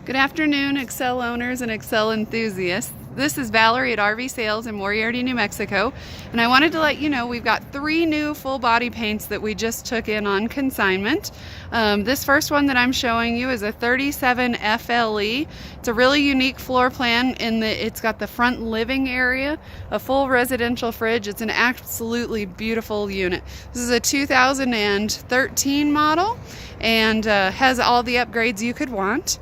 Good afternoon, Excel owners and Excel enthusiasts. This is Valerie at RV Sales in Moriarty, New Mexico, and I wanted to let you know we've got 3 new full body paints that we just took in on consignment. This first one that I'm showing you is a 37 FLE. It's a really unique floor plan in that it's got the front living area, a full residential fridge. It's an absolutely beautiful unit. This is a 2013 model and has all the upgrades you could want.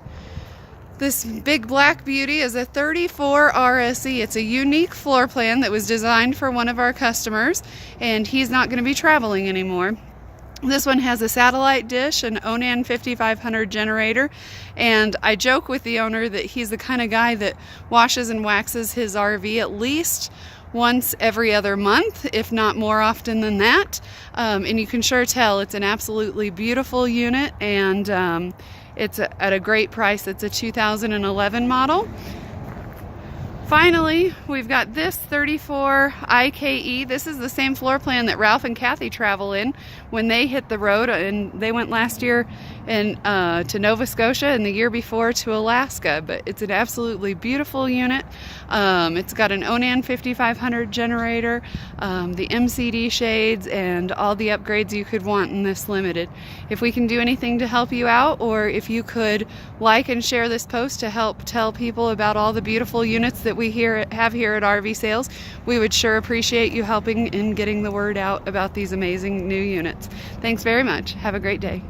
This big black beauty is a 34 RSE. It's a unique floor plan that was designed for one of our customers, and he's not going to be traveling anymore. This one has a satellite dish, an Onan 5500 generator, and I joke with the owner that he's the kind of guy that washes and waxes his RV at least once every other month, if not more often than that. And you can sure tell it's an absolutely beautiful unit, and it's at a great price. It's a 2011 model. Finally, we've got this 34 IKE. This is the same floor plan that Ralph and Kathy travel in when they hit the road, and they went last year to Nova Scotia and the year before to Alaska. But it's an absolutely beautiful unit. It's got an Onan 5500 generator, the MCD shades, and all the upgrades you could want in this limited. If we can do anything to help you out, or if you could like and share this post to help tell people about all the beautiful units that we have here at RV Sales, we would sure appreciate you helping in getting the word out about these amazing new units. Thanks very much. Have a great day.